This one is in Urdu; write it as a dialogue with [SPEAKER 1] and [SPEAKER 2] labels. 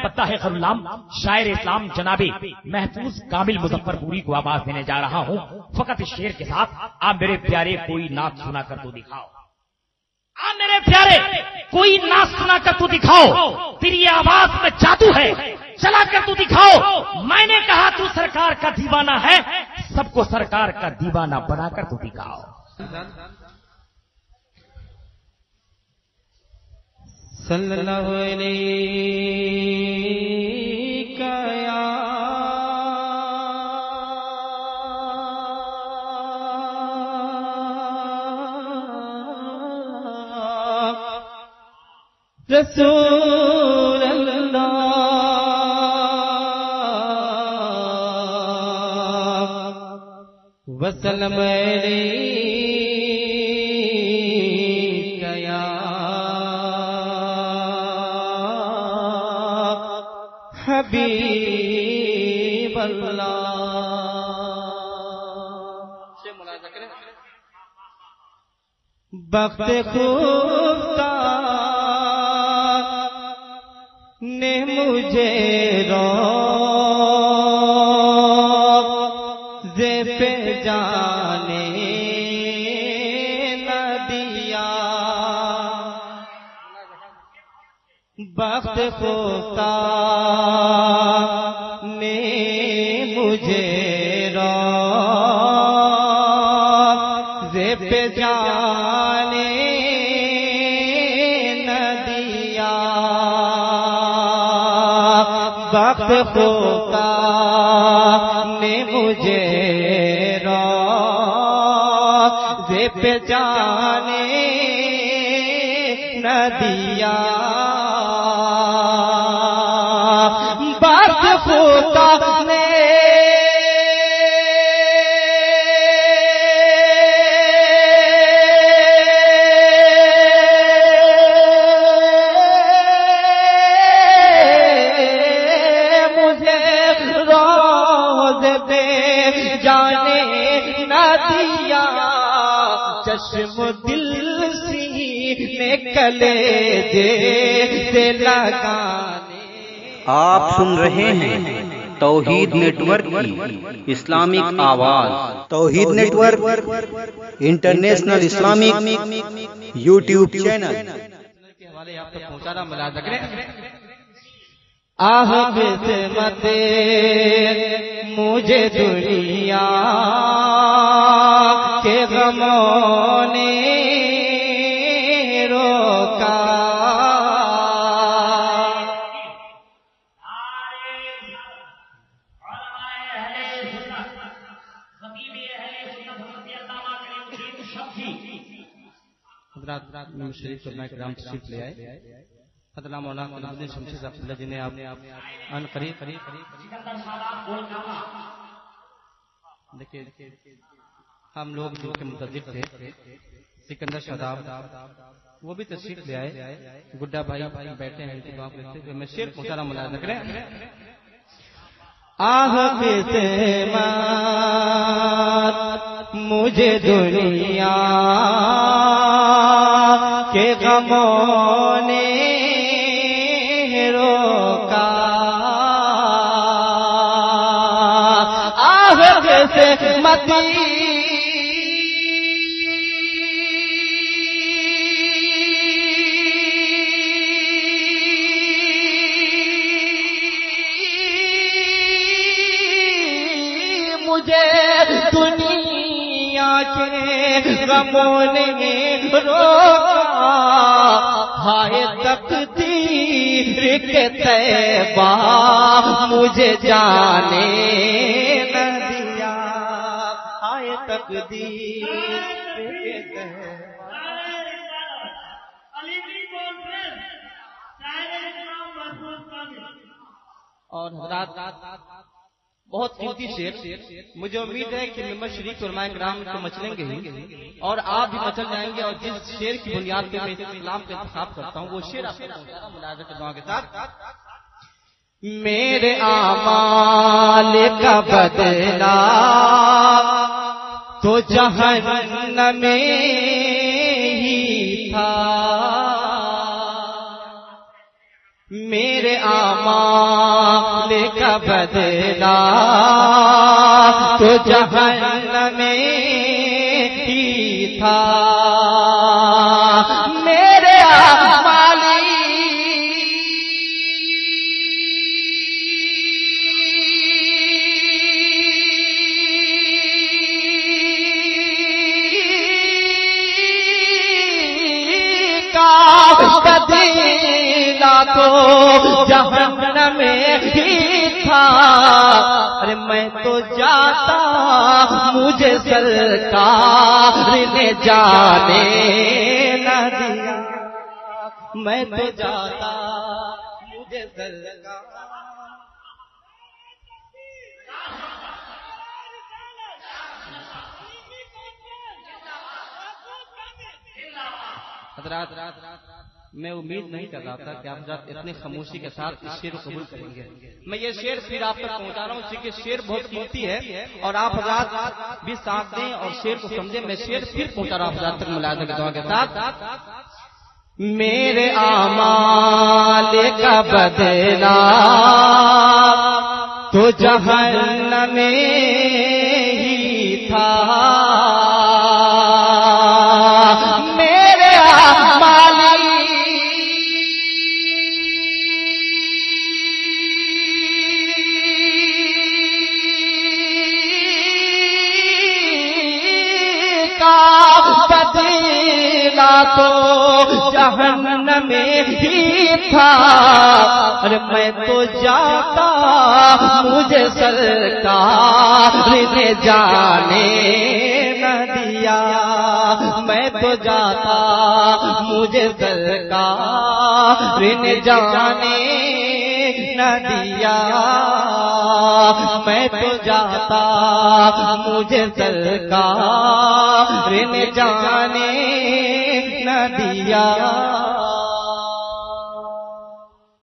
[SPEAKER 1] بتا ہے خرالام شاعر اسلام جناب محفوظ کامل مظفر پوری کو آواز دینے جا رہا ہوں. فقط اس شعر کے ساتھ آپ میرے پیارے کوئی نعت سنا کر تو دکھاؤ. آپ میرے پیارے کوئی نعت سنا کر تو دکھاؤ. تیری آواز میں جادو ہے, چلا کر تو دکھاؤ. میں نے کہا تو سرکار کا دیوانہ ہے, سب کو سرکار کا دیوانہ بنا کر تو دکھاؤ.
[SPEAKER 2] صلی اللہ علیہ یا رسول اللہ وسلم علیہ حبیب اللہ. بخت خوفتار نے مجھے روضے پہ جانے نہ دیا. بخت خوفتار نے مجھے روضے پہ جانے نہ دیا. بخت خوفتار نے مجھے روضے پہ جانے نہ دیا. بخت خوفتار نے مجھے روضے پہ جانے نہ دیا. چشم دل سینے کلیجے سے لگانے.
[SPEAKER 3] آپ سن رہے ہیں توحید نیٹ ورک کی اسلامک آواز. توحید network international Islamic YouTube channel
[SPEAKER 2] کے حوالے آپ تک پہنچانا ملاحظہ کریں. آہ قسمت مجھے دنیا کے غموں نے روکا. شریف فرمائے کرام تشریف لے آئے. حضرت مولانا الدین شمشید صاحب اللہ جنہیں آپ ان قریب دیکھیے ہم لوگ جو کے منتظر تھے سکندر شاداب وہ بھی تشریف لے آئے. گڈا بھائی بیٹھے ہیں انتظام کرتے ہوئے. میں شعر پہنچانا ملاحظہ کریں. آہ قسمت مجھے دنیا کے غموں نے روکا. آہ قسمت مجھے دنیا کے غموں نے روکا. ہائے تقدیر کے طیبہ مجھے جانے نہ دیا. ہائے تقدیر کے طیبہ. اور حضرات بہت قیمتی شعر. مجھے امید ہے کہ ممبر شریف علماء کرام کو مچلیں گے ہی اور آپ بھی مچل جائیں گے. اور جس شعر کی بنیاد پہ میں اسلام کا انتخاب کرتا ہوں وہ شعر آپ کو ملاحظہ کرواؤں کے ساتھ. میرے اعمال کا بدلہ تو جہنم میں ہی تھا. میرے اعمال کا بدلہ تو جہنم میں ہی تھا، میرے اعمال کا بدلہ تو جہنم میں ہی تھا، ارے میں تو جاتا مجھے سرکار نے جانے نہ دیا، میں تو جاتا مجھے سرکار. حضرات میں امید نہیں کر رہا تھا کہ آپ حضرات اتنے خاموشی کے ساتھ اس شعر کو قبول کریں گے. میں یہ شعر پھر آپ تک پہنچا رہا ہوں کیونکہ شعر بہت قیمتی ہے اور آپ حضرات بھی ساتھ دیں اور شعر کو سمجھیں. میں شعر پھر پہنچا رہا ہوں حضرات تک ملاحظہ کی دعا کے ساتھ. میرے اعمال کا بدلہ تو جہنم میں ہی تھا، میرے اعمال کا بدلہ تو جہنم میں ہی تھا، ارے میں تو جاتا مجھے سرکار نے جانے نہ دیا، میں تو جاتا مجھے سرکار نے جانے نہ دیا، میں تو جاتا مجھے سرکار نے جانے نہ دیا.